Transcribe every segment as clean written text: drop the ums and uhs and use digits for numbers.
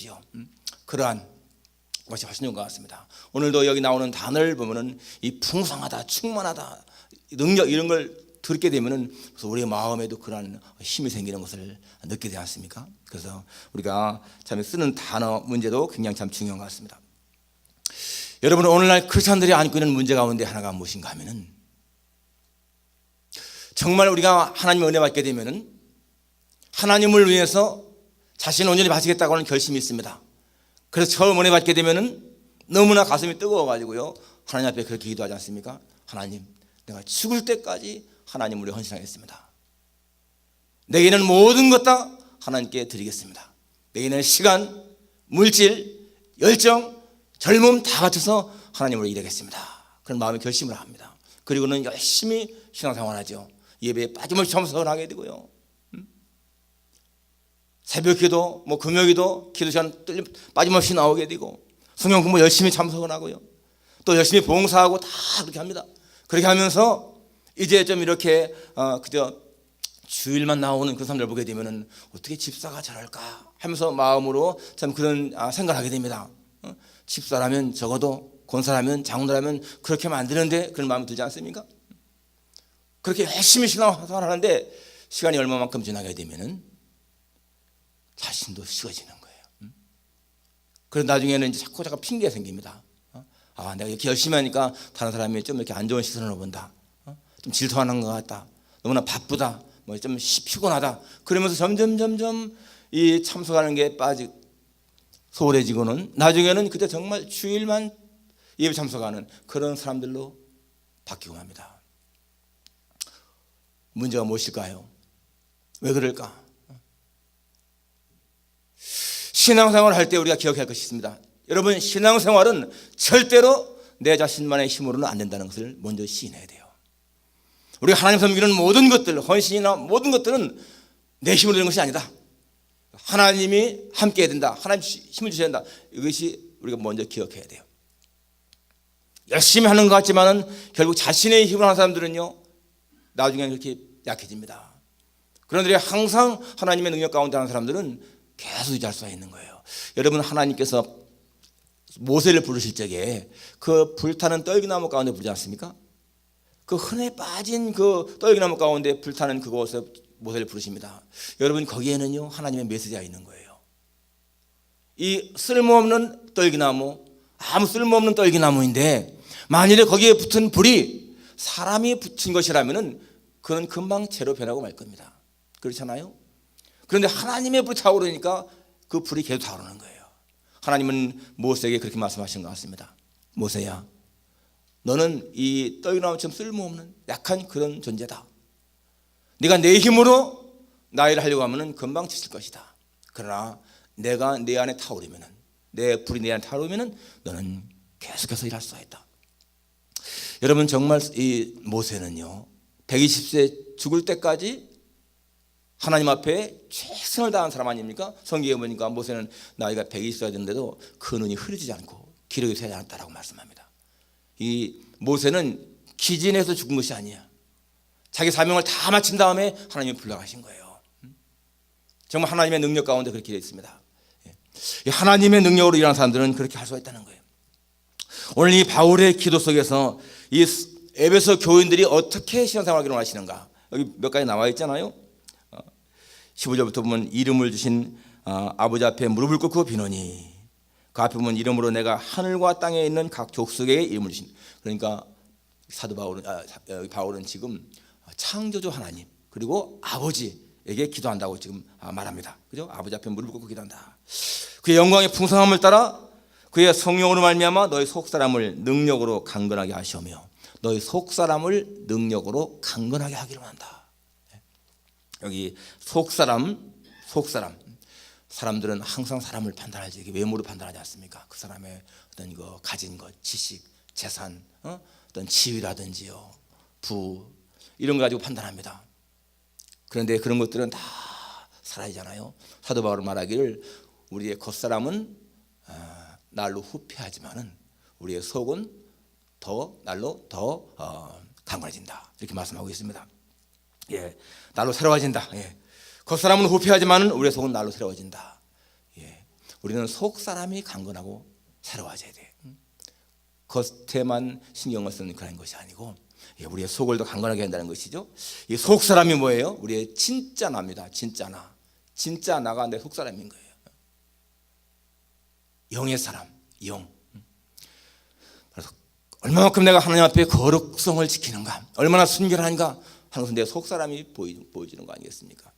주십시오. 그러한 것이 훨씬 좋은 것 같습니다. 오늘도 여기 나오는 단어를 보면은 이 풍성하다, 충만하다, 능력 이런 걸 듣게 되면은 우리의 마음에도 그러한 힘이 생기는 것을 느끼게 되지 않습니까? 그래서 우리가 참 쓰는 단어 문제도 굉장히 참 중요한 것 같습니다. 여러분, 오늘날 크리스천들이 안고 있는 문제 가운데 하나가 무엇인가 하면은, 정말 우리가 하나님의 은혜 받게 되면은 하나님을 위해서 자신을 온전히 바치겠다고 하는 결심이 있습니다. 그래서 처음 은혜 받게 되면은 너무나 가슴이 뜨거워가지고요, 하나님 앞에 그렇게 기도하지 않습니까? 하나님, 내가 죽을 때까지 하나님을 위해 헌신하겠습니다. 내게는 모든 것 다 하나님께 드리겠습니다. 내게는 시간, 물질, 열정, 젊음 다 바쳐서 하나님을 일하겠습니다. 그런 마음의 결심을 합니다. 그리고는 열심히 신앙생활하죠. 예배에 빠짐없이 참석을 하게 되고요, 새벽기도, 금요기도, 기도 시간 빠짐없이 나오게 되고, 성경 공부 열심히 참석을 하고요, 또 열심히 봉사하고 다 그렇게 합니다. 그렇게 하면서 이제 좀 이렇게 그저 주일만 나오는 그 사람들 보게 되면은 어떻게 집사가 저럴까 하면서 마음으로 참 그런 생각을 하게 됩니다. 집사라면 적어도 권사라면 장로라면 그렇게 하면 안 되는데, 그런 마음이 들지 않습니까? 그렇게 열심히 신앙생활을 하는데 시간이 얼마만큼 지나게 되면은 자신도 식어지는 거예요. 그래서 나중에는 이제 자꾸 핑계가 생깁니다. 내가 이렇게 열심히 하니까 다른 사람이 좀 이렇게 안 좋은 시선으로 본다, 좀 질투하는 것 같다, 너무나 바쁘다, 좀 피곤하다, 그러면서 점점 이 참석하는 게 소홀해지고는 나중에는 그때 정말 주일만 예배 참석하는 그런 사람들로 바뀌고 맙니다. 문제가 무엇일까요? 왜 그럴까? 신앙생활을 할 때 우리가 기억할 것이 있습니다. 여러분, 신앙생활은 절대로 내 자신만의 힘으로는 안 된다는 것을 먼저 시인해야 돼요. 우리가 하나님 섬기는 모든 것들, 헌신이나 모든 것들은 내 힘으로 되는 것이 아니다. 하나님이 함께 해야 된다, 하나님 힘을 주셔야 된다. 이것이 우리가 먼저 기억해야 돼요. 열심히 하는 것 같지만은 결국 자신의 힘으로 하는 사람들은요, 나중에 그렇게 약해집니다. 그런데 항상 하나님의 능력 가운데 하는 사람들은 계속 유지할 수가 있는 거예요. 여러분, 하나님께서 모세를 부르실 적에 그 불타는 떨기나무 가운데 부르지 않습니까? 그 흔해 빠진 그 떨기나무 가운데 불타는 그곳에 모세를 부르십니다. 여러분, 거기에는요 하나님의 메시지가 있는 거예요. 이 쓸모없는 떨기나무, 아무 쓸모없는 떨기나무인데 만일에 거기에 붙은 불이 사람이 붙인 것이라면은 그는 금방 재로 변하고 말 겁니다. 그렇잖아요? 그런데 하나님의 불이 타오르니까 그 불이 계속 타오르는 거예요. 하나님은 모세에게 그렇게 말씀하신 것 같습니다. 모세야, 너는 이 떨기나무처럼 쓸모없는 약한 그런 존재다. 네가 내 힘으로 나 일을 하려고 하면 금방 지칠 것이다. 그러나 내가 내 안에 타오르면, 내 불이 내 안에 타오르면 너는 계속해서 일할 수가 있다. 여러분, 정말 이 모세는요 120세 죽을 때까지 하나님 앞에 최선을 다한 사람 아닙니까? 성경에 보니까 모세는 나이가 120세가 됐는데도 그 눈이 흐리지 않고 기력이 새지 않았다라고 말씀합니다. 이 모세는 기진해서 죽은 것이 아니야. 자기 사명을 다 마친 다음에 하나님이 불러가신 거예요. 정말 하나님의 능력 가운데 그렇게 되어 있습니다. 하나님의 능력으로 일하는 사람들은 그렇게 할 수가 있다는 거예요. 오늘 이 바울의 기도 속에서 이 에베소 교인들이 어떻게 신앙생활하기를 원하시는가, 여기 몇 가지 나와 있잖아요. 15절부터 보면 이름을 주신 아버지 앞에 무릎을 꿇고 비노니, 그 앞에 보면 이름으로 내가 하늘과 땅에 있는 각 족속에게 이름을 주신, 그러니까 사도 바울은 지금 창조주 하나님 그리고 아버지에게 기도한다고 지금 말합니다. 그죠? 아버지 앞에 무릎을 꿇고 기도한다. 그의 영광의 풍성함을 따라 그의 성령으로 말미암아 너희 속사람을 능력으로 강건하게 하시오며 너희 속사람을 능력으로 강건하게 하기를 원한다. 여기 속사람, 사람들은 항상 사람을 판단하지, 이게 외모로 판단하지 않습니까? 그 사람의 어떤 거 가진 것, 지식, 재산, 어떤 지위라든지요, 부, 이런 거 가지고 판단합니다. 그런데 그런 것들은 다 사라지잖아요. 사도 바울은 말하기를 우리의 겉사람은 날로 후패하지만은 우리의 속은 날로 더 강건해진다, 이렇게 말씀하고 있습니다. 예, 날로 새로워진다. 예. 겉사람은 후패하지만은 우리의 속은 날로 새로워진다. 예. 우리는 속 사람이 강건하고 새로워져야 돼. 겉에만 신경을 쓰는 그런 것이 아니고 우리의 속을 더 강건하게 한다는 것이죠. 이 속 사람이 뭐예요? 우리의 진짜 나입니다. 진짜 나. 진짜 나가 내 속 사람인 거예요. 영의 사람, 영. 그래서 얼마만큼 내가 하나님 앞에 거룩성을 지키는가, 얼마나 순결한가 하는 것은 내 속 사람이 보여지는 거 아니겠습니까?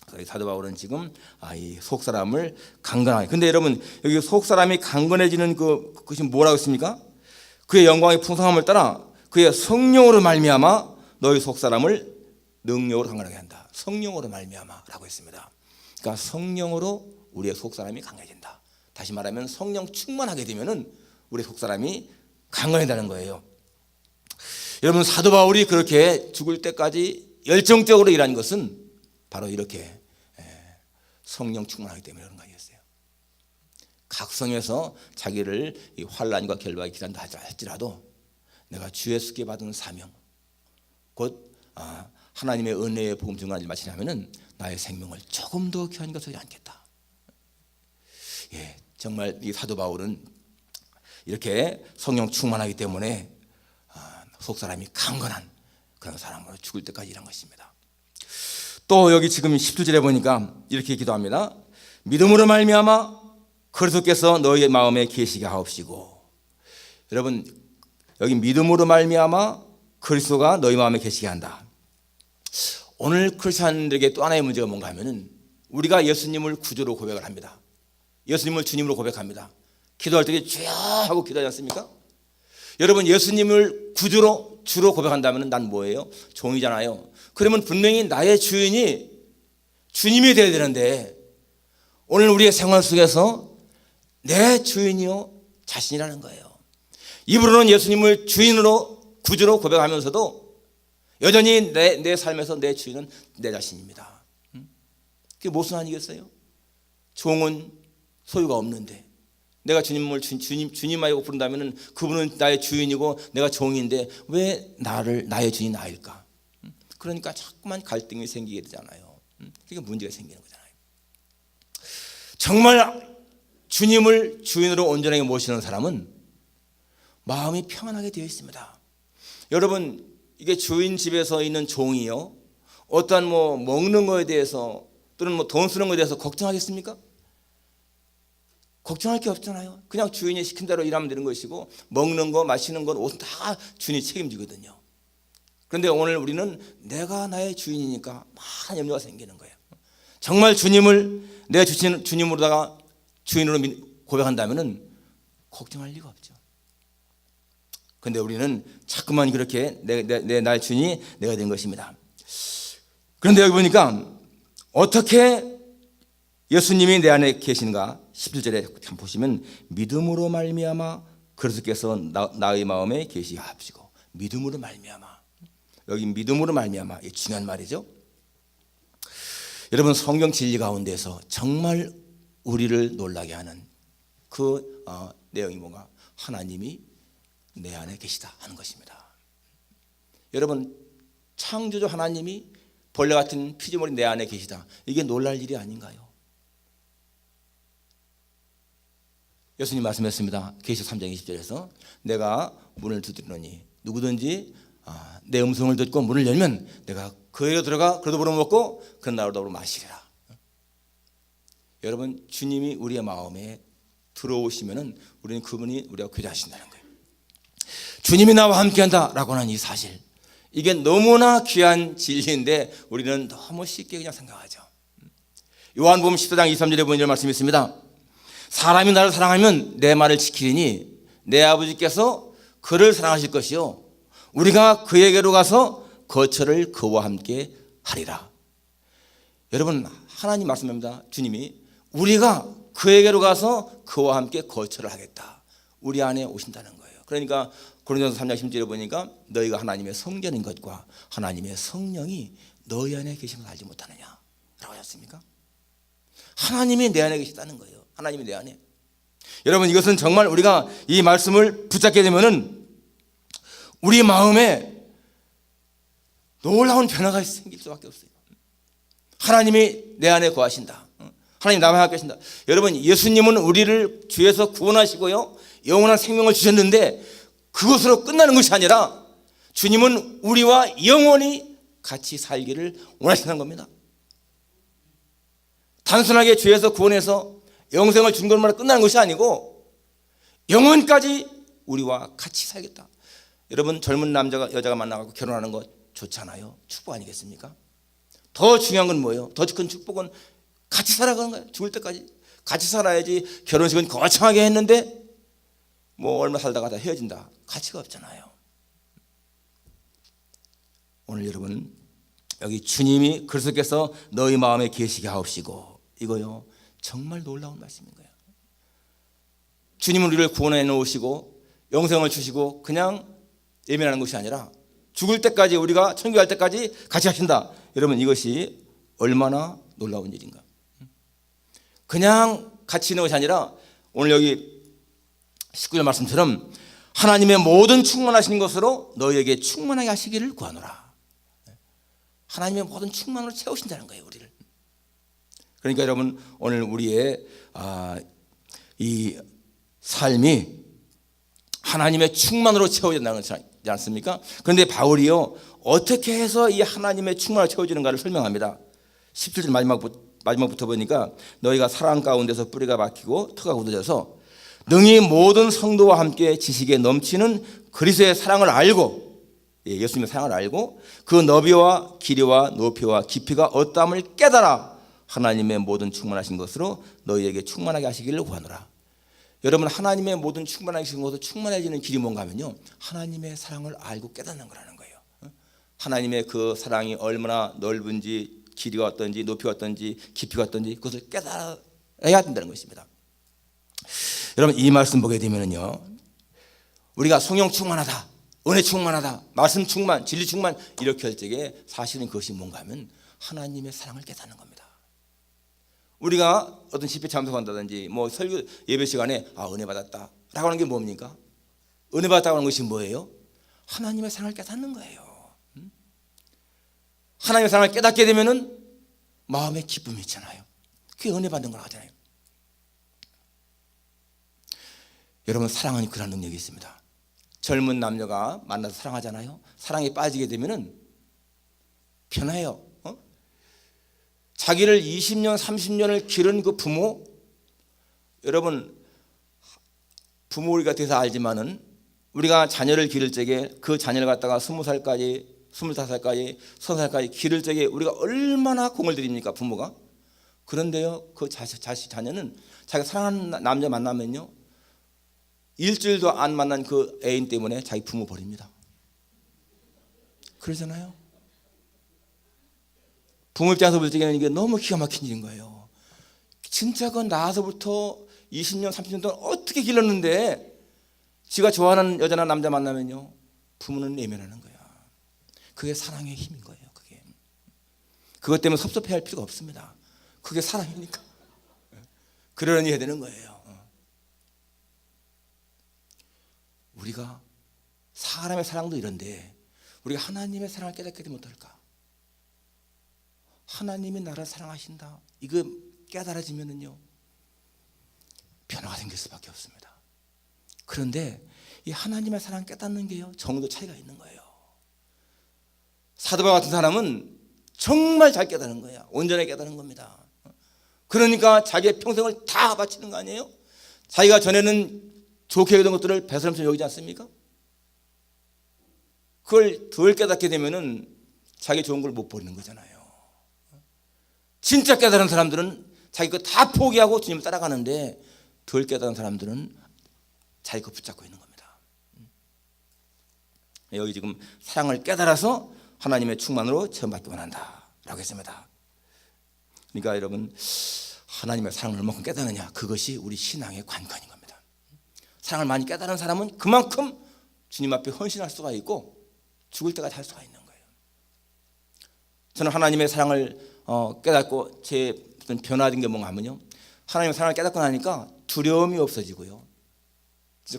그래서 사도 바울은 지금 이 속 사람을 강건하게. 근데 여러분 여기 속 사람이 강건해지는 그것이 뭐라고 했습니까? 그의 영광의 풍성함을 따라 그의 성령으로 말미암아 너희 속 사람을 능력으로 강건하게 한다. 성령으로 말미암아라고 했습니다. 그러니까 성령으로 우리의 속 사람이 강해진다. 다시 말하면 성령 충만하게 되면은 우리 속 사람이 강건해진다는 거예요. 여러분 사도 바울이 그렇게 죽을 때까지 열정적으로 일한 것은 바로 이렇게 성령 충만하기 때문에 그런 거 아니겠어요? 각성해서 자기를 이 환난과 결박에 기다린다 할지라도 내가 주 예수께 받은 사명, 곧 하나님의 은혜의 복음 증거하지 마치려면은 나의 생명을 조금 더 귀한 것을 않겠다. 정말 이 사도 바울은 이렇게 성령 충만하기 때문에 속 사람이 강건한 그런 사람으로 죽을 때까지 일한 것입니다. 또 여기 지금 17절에 보니까 이렇게 기도합니다. 믿음으로 말미암아 그리스도께서 너희의 마음에 계시게 하옵시고. 여러분 여기 믿음으로 말미암아 그리스도가 너희 마음에 계시게 한다. 오늘 크리스찬들에게 또 하나의 문제가 뭔가 하면은 우리가 예수님을 구주로 고백을 합니다. 예수님을 주님으로 고백합니다. 기도할 때 주여 하고 기도하지 않습니까? 여러분 예수님을 구주로 주로 고백한다면 난 뭐예요? 종이잖아요. 그러면 분명히 나의 주인이 주님이 되어야 되는데 오늘 우리의 생활 속에서 내 주인이요 자신이라는 거예요. 입으로는 예수님을 주인으로 구주로 고백하면서도 여전히 내 삶에서 내 주인은 내 자신입니다. 그게 무슨 아니겠어요? 종은 소유가 없는데 내가 주님을 주님이라고 부른다면 그분은 나의 주인이고 내가 종인데 왜 나의 주인이 나일까? 그러니까 자꾸만 갈등이 생기게 되잖아요. 그러니까 문제가 생기는 거잖아요. 정말 주님을 주인으로 온전하게 모시는 사람은 마음이 평안하게 되어 있습니다. 여러분 이게 주인 집에서 있는 종이요 어떠한 먹는 거에 대해서 또는 돈 쓰는 거에 대해서 걱정하겠습니까? 걱정할 게 없잖아요. 그냥 주인이 시킨 대로 일하면 되는 것이고 먹는 거 마시는 건 옷은 다 주인이 책임지거든요. 그런데 오늘 우리는 내가 나의 주인이니까 많은 염려가 생기는 거예요. 정말 주님을 내 주님으로다가 주인으로 고백한다면 걱정할 리가 없죠. 그런데 우리는 자꾸만 그렇게 나의 주인이 내가 된 것입니다. 그런데 여기 보니까 어떻게 예수님이 내 안에 계신가? 17절에 보시면 믿음으로 말미암아 그리스도께서 나의 마음에 계시게 하옵시고. 믿음으로 말미암아. 여기 믿음으로 말미암아 이 중요한 말이죠. 여러분 성경 진리 가운데서 정말 우리를 놀라게 하는 그 내용이 뭔가 하나님이 내 안에 계시다 하는 것입니다. 여러분 창조주 하나님이 벌레 같은 피조물이 내 안에 계시다. 이게 놀랄 일이 아닌가요? 예수님 말씀했습니다. 계시 3장 20절에서 내가 문을 두드리노니 누구든지 내 음성을 듣고 문을 열면 내가 그에게 들어가 그로도 불어 먹고 그 나로도 불어 마시리라. 여러분 주님이 우리의 마음에 들어오시면은 우리는 그분이 우리와 교제하신다는 거예요. 주님이 나와 함께한다라고 하는 이 사실, 이게 너무나 귀한 진리인데 우리는 너무 쉽게 그냥 생각하죠. 요한복음 14장 23절에 보면 이런 말씀이 있습니다. 사람이 나를 사랑하면 내 말을 지키리니 내 아버지께서 그를 사랑하실 것이요 우리가 그에게로 가서 거처를 그와 함께 하리라. 여러분 하나님 말씀합니다. 주님이 우리가 그에게로 가서 그와 함께 거처를 하겠다. 우리 안에 오신다는 거예요. 그러니까 고린도서 3장 10절에 보니까 너희가 하나님의 성전인 것과 하나님의 성령이 너희 안에 계신 걸 알지 못하느냐 라고 하셨습니까? 하나님이 내 안에 계시다는 거예요. 하나님이 내 안에. 여러분 이것은 정말 우리가 이 말씀을 붙잡게 되면은 우리 마음에 놀라운 변화가 생길 수밖에 없어요. 하나님이 내 안에 거하신다. 하나님 나와 함께 하신다. 여러분, 예수님은 우리를 죄에서 구원하시고요, 영원한 생명을 주셨는데 그것으로 끝나는 것이 아니라 주님은 우리와 영원히 같이 살기를 원하시는 겁니다. 단순하게 죄에서 구원해서 영생을 준 것만 끝나는 것이 아니고 영원까지 우리와 같이 살겠다. 여러분, 젊은 남자가 여자가 만나고 결혼하는 거 좋잖아요. 축복 아니겠습니까? 더 중요한 건 뭐예요? 더 큰 축복은 같이 살아가는 거예요. 죽을 때까지 같이 살아야지. 결혼식은 거창하게 했는데 뭐 얼마 살다가 다 헤어진다. 가치가 없잖아요. 오늘 여러분, 여기 주님이 그리스도께서 너희 마음에 계시게 하옵시고, 이거요 정말 놀라운 말씀인 거예요. 주님은 우리를 구원해 놓으시고 영생을 주시고 그냥 예민하는 것이 아니라 죽을 때까지, 우리가 천국에 갈 때까지 같이 하신다. 여러분, 이것이 얼마나 놀라운 일인가. 그냥 같이 있는 것이 아니라 오늘 여기 19절 말씀처럼 하나님의 모든 충만하신 것으로 너희에게 충만하게 하시기를 구하노라. 하나님의 모든 충만으로 채우신다는 거예요, 우리를. 그러니까 여러분, 오늘 우리의 이 삶이 하나님의 충만으로 채워진다는 것이지 않습니까? 그런데 바울이요, 어떻게 해서 이 하나님의 충만으로 채워지는가를 설명합니다. 17절 마지막부터 보니까 너희가 사랑 가운데서 뿌리가 박히고 터가 굳어져서 능히 모든 성도와 함께 지식에 넘치는 그리스도의 사랑을 알고, 예수님의 사랑을 알고 그 너비와 길이와 높이와 깊이가 어떠함을 깨달아 하나님의 모든 충만하신 것으로 너희에게 충만하게 하시기를 구하노라. 여러분, 하나님의 모든 충만하신 것으로 충만해지는 길이 뭔가 하면요, 하나님의 사랑을 알고 깨닫는 거라는 거예요. 하나님의 그 사랑이 얼마나 넓은지, 길이가 어떤지, 높이가 어떤지, 깊이가 어떤지 그것을 깨달아야 된다는 것입니다. 여러분, 이 말씀 보게 되면요, 우리가 성령 충만하다, 은혜 충만하다, 말씀 충만, 진리 충만 이렇게 할 적에 사실은 그것이 뭔가 하면 하나님의 사랑을 깨닫는 겁니다. 우리가 어떤 집회 참석한다든지 뭐 설교 예배 시간에 은혜 받았다 라고 하는 게 뭡니까? 은혜 받았다고 하는 것이 뭐예요? 하나님의 사랑을 깨닫는 거예요. 하나님의 사랑을 깨닫게 되면은 마음에 기쁨이 있잖아요. 그게 은혜 받는 거라고 하잖아요. 여러분, 사랑은 그런 능력이 있습니다. 젊은 남녀가 만나서 사랑하잖아요. 사랑에 빠지게 되면은 편해요. 자기를 20년, 30년을 기른 그 부모, 여러분, 부모 우리가 돼서 알지만은 우리가 자녀를 기를 적에 그 자녀를 갖다가 20살까지, 25살까지, 30살까지 기를 적에 우리가 얼마나 공을 들입니까, 부모가? 그런데요, 그 자녀는 자기가 사랑하는 남자 만나면요, 일주일도 안 만난 그 애인 때문에 자기 부모 버립니다. 그러잖아요. 부모 입장에서 볼 적에는 이게 너무 기가 막힌 일인 거예요. 진짜 그 나와서부터 20년, 30년 동안 어떻게 길렀는데 지가 좋아하는 여자나 남자 만나면요, 부모는 내면하는 거야. 그게 사랑의 힘인 거예요. 그것 때문에 섭섭해할 필요가 없습니다. 그게 사랑이니까. 그러려니 해야 되는 거예요. 우리가 사람의 사랑도 이런데 우리가 하나님의 사랑을 깨닫게 되면 어떨까? 하나님이 나를 사랑하신다, 이거 깨달아지면은요, 변화가 생길 수밖에 없습니다. 그런데 이 하나님의 사랑을 깨닫는 게요, 정도 차이가 있는 거예요. 사도바 같은 사람은 정말 잘 깨닫는 거야. 온전하게 깨닫는 겁니다. 그러니까 자기의 평생을 다 바치는 거 아니에요? 자기가 전에는 좋게 여기던 것들을 배설함처럼 여기지 않습니까? 그걸 덜 깨닫게 되면은 자기 좋은 걸 못 버리는 거잖아요. 진짜 깨달은 사람들은 자기 거 다 포기하고 주님을 따라가는데, 덜 깨달은 사람들은 자기 거 붙잡고 있는 겁니다. 여기 지금 사랑을 깨달아서 하나님의 충만으로 체험받기 원한다 라고 했습니다. 그러니까 여러분, 하나님의 사랑을 얼마큼 깨닫느냐, 그것이 우리 신앙의 관건인 겁니다. 사랑을 많이 깨달은 사람은 그만큼 주님 앞에 헌신할 수가 있고 죽을 때까지 할 수가 있는 거예요. 저는 하나님의 사랑을 깨닫고 제 변화된 게 뭔가 하면요, 하나님의 사랑을 깨닫고 나니까 두려움이 없어지고요,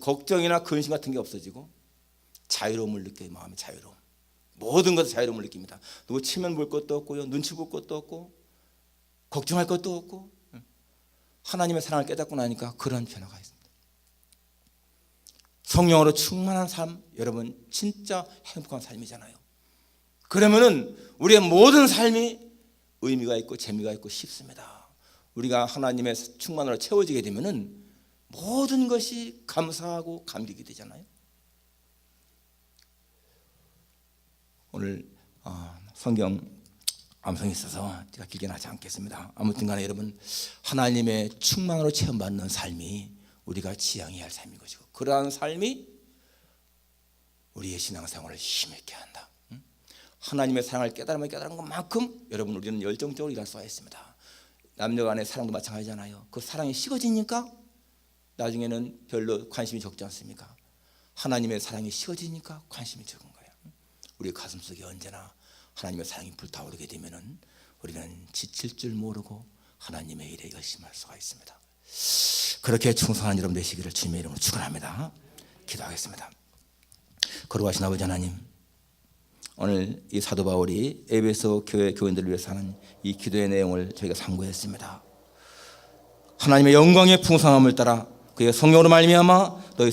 걱정이나 근심 같은 게 없어지고 자유로움을 느껴요. 마음의 자유로움. 모든 것에 자유로움을 느낍니다. 누구 치면 볼 것도 없고요, 눈치 볼 것도 없고 걱정할 것도 없고 하나님의 사랑을 깨닫고 나니까 그런 변화가 있습니다. 성령으로 충만한 삶, 여러분 진짜 행복한 삶이잖아요. 그러면은 우리의 모든 삶이 의미가 있고 재미가 있고 싶습니다. 우리가 하나님의 충만으로 채워지게 되면은 모든 것이 감사하고 감격이 되잖아요. 오늘 성경 암송이 있어서 제가 길게는 하지 않겠습니다. 아무튼 간에 여러분, 하나님의 충만으로 체험받는 삶이 우리가 지향해야 할 삶인 것이고, 그러한 삶이 우리의 신앙생활을 힘있게 한다. 하나님의 사랑을 깨달으면 깨달은 것만큼 여러분 우리는 열정적으로 일할 수가 있습니다. 남녀 간의 사랑도 마찬가지잖아요. 그 사랑이 식어지니까 나중에는 별로 관심이 적지 않습니까? 하나님의 사랑이 식어지니까 관심이 적은 거예요. 우리 가슴속에 언제나 하나님의 사랑이 불타오르게 되면은 우리는 지칠 줄 모르고 하나님의 일에 열심히 할 수가 있습니다. 그렇게 충성한 여러분 되시기를 주님의 이름으로 축원합니다. 기도하겠습니다. 거룩하신 아버지 하나님, 오늘 이 사도 바울이 에베소 교회 교인들을 위해서 하는 이 기도의 내용을 저희가 상고했습니다. 하나님의 영광의 풍성함을 따라 그의 성령으로 말미암아